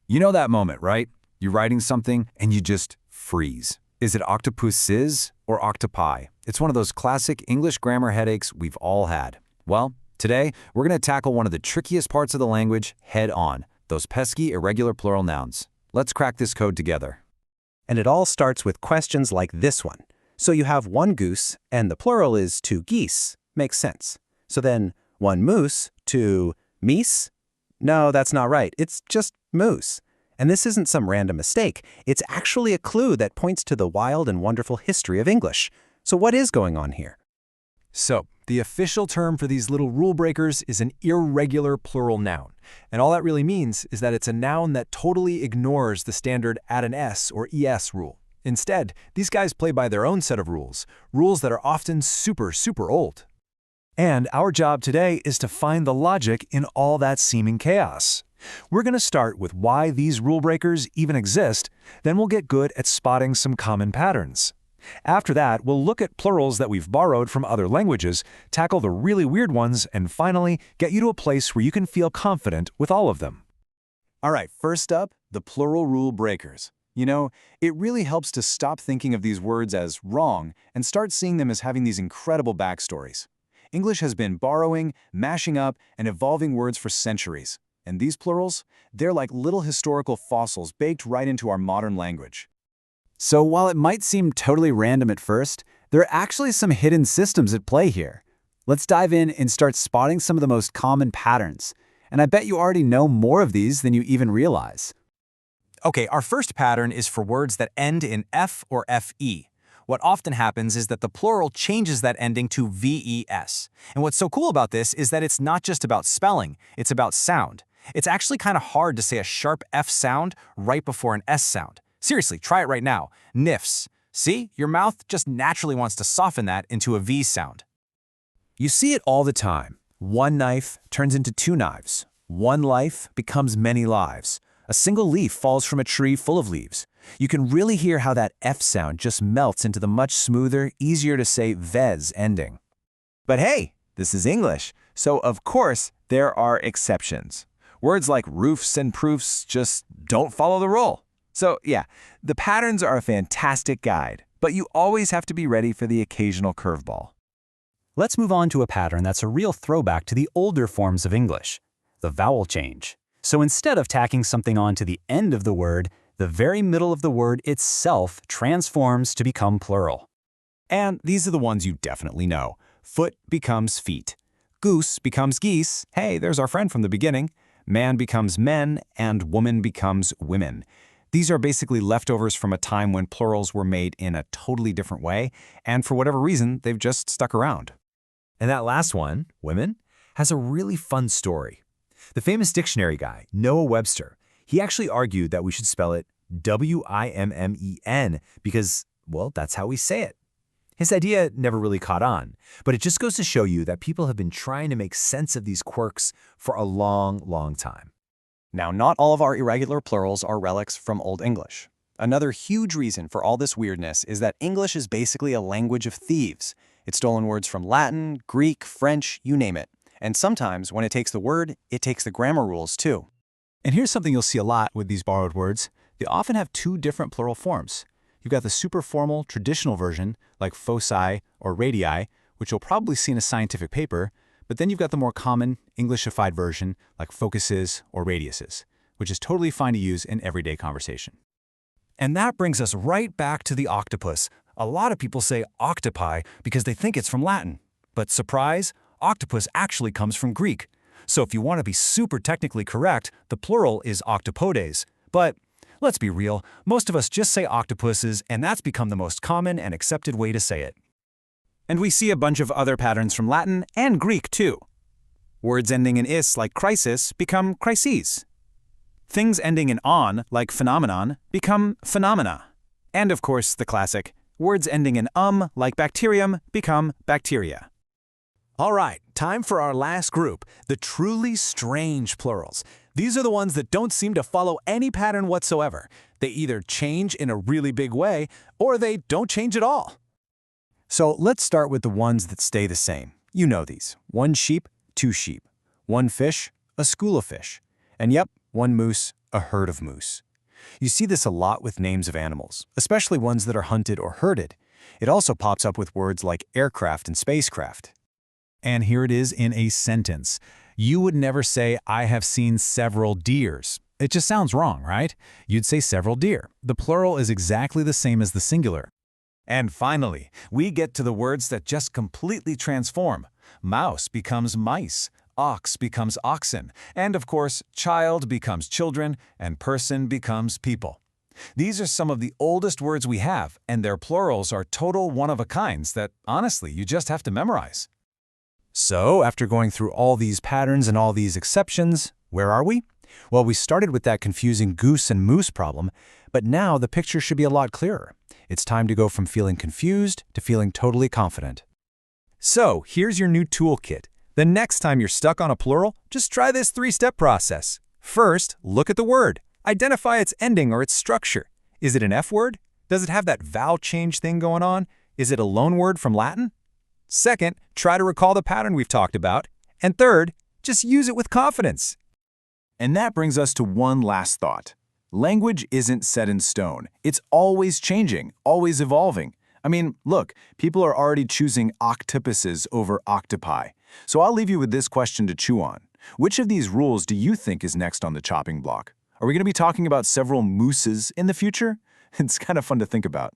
You know that moment, right? You're writing something and you just freeze. Is it octopuses or octopi? It's one of those classic English grammar headaches we've all had. Well, today we're going to tackle one of the trickiest parts of the language head on, those pesky irregular plural nouns. Let's crack this code together. And it all starts with questions like this one. So you have one goose, and the plural is two geese. Makes sense. So then, one moose, two meese? No, that's not right. It's just moose. And this isn't some random mistake. It's actually a clue that points to the wild and wonderful history of English. So what is going on here? So, the official term for these little rule breakers is an irregular plural noun. And all that really means is that it's a noun that totally ignores the standard add an S or ES rule. Instead, these guys play by their own set of rules that are often super old. And our job today is to find the logic in all that seeming chaos. We're going to start with why these rule breakers even exist, then we'll get good at spotting some common patterns. After that, we'll look at plurals that we've borrowed from other languages, tackle the really weird ones, and finally, get you to a place where you can feel confident with all of them. All right, first up, the plural rule breakers. You know, it really helps to stop thinking of these words as wrong and start seeing them as having these incredible backstories. English has been borrowing, mashing up, and evolving words for centuries. And these plurals, they're like little historical fossils baked right into our modern language. So while it might seem totally random at first, there are actually some hidden systems at play here. Let's dive in and start spotting some of the most common patterns. And I bet you already know more of these than you even realize. Okay, our first pattern is for words that end in F or FE. What often happens is that the plural changes that ending to VES. And what's so cool about this is that it's not just about spelling, it's about sound. It's actually kind of hard to say a sharp F sound right before an S sound. Seriously, try it right now. Nifs. See? Your mouth just naturally wants to soften that into a V sound. You see it all the time. One knife turns into two knives. One life becomes many lives. A single leaf falls from a tree full of leaves. You can really hear how that F sound just melts into the much smoother, easier to say vez ending. But hey, this is English, so of course there are exceptions. Words like roofs and proofs just don't follow the rule. So yeah, the patterns are a fantastic guide, but you always have to be ready for the occasional curveball. Let's move on to a pattern that's a real throwback to the older forms of English, the vowel change. So instead of tacking something on to the end of the word, the very middle of the word itself transforms to become plural. And these are the ones you definitely know. Foot becomes feet. Goose becomes geese. Hey, there's our friend from the beginning. Man becomes men, and woman becomes women. These are basically leftovers from a time when plurals were made in a totally different way, and for whatever reason, they've just stuck around. And that last one, women, has a really fun story. The famous dictionary guy, Noah Webster, he actually argued that we should spell it W-I-M-M-E-N because, well, that's how we say it. His idea never really caught on, but it just goes to show you that people have been trying to make sense of these quirks for a long time. Now, not all of our irregular plurals are relics from Old English. Another huge reason for all this weirdness is that English is basically a language of thieves. It's stolen words from Latin, Greek, French, you name it. And sometimes, when it takes the word, it takes the grammar rules too. And here's something you'll see a lot with these borrowed words. They often have two different plural forms. You've got the super formal, traditional version, like foci or radii, which you'll probably see in a scientific paper, but then you've got the more common, Englishified version, like focuses or radiuses, which is totally fine to use in everyday conversation. And that brings us right back to the octopus. A lot of people say octopi because they think it's from Latin. But surprise, octopus actually comes from Greek. So if you want to be super technically correct, the plural is octopodes. But let's be real, most of us just say octopuses, and that's become the most common and accepted way to say it. And we see a bunch of other patterns from Latin and Greek, too. Words ending in is, like crisis, become crises. Things ending in on, like phenomenon, become phenomena. And of course, the classic, words ending in like bacterium, become bacteria. All right, time for our last group, the truly strange plurals. These are the ones that don't seem to follow any pattern whatsoever. They either change in a really big way, or they don't change at all. So let's start with the ones that stay the same. You know these. One sheep, two sheep. One fish, a school of fish. And yep, one moose, a herd of moose. You see this a lot with names of animals, especially ones that are hunted or herded. It also pops up with words like aircraft and spacecraft. And here it is in a sentence. You would never say, I have seen several deers. It just sounds wrong, right? You'd say several deer. The plural is exactly the same as the singular. And finally, we get to the words that just completely transform. Mouse becomes mice, ox becomes oxen, and of course, child becomes children, and person becomes people. These are some of the oldest words we have, and their plurals are total one-of-a-kinds that, honestly, you just have to memorize. So, after going through all these patterns and all these exceptions, where are we? Well, we started with that confusing goose and moose problem, but now the picture should be a lot clearer. It's time to go from feeling confused to feeling totally confident. So, here's your new toolkit. The next time you're stuck on a plural, just try this 3-step process. First, look at the word. Identify its ending or its structure. Is it an F word? Does it have that vowel change thing going on? Is it a loan word from Latin? Second, try to recall the pattern we've talked about. And third, just use it with confidence. And that brings us to one last thought. Language isn't set in stone. It's always changing, always evolving. I mean, look, people are already choosing octopuses over octopi. So I'll leave you with this question to chew on. Which of these rules do you think is next on the chopping block? Are we going to be talking about several mooses in the future? It's kind of fun to think about.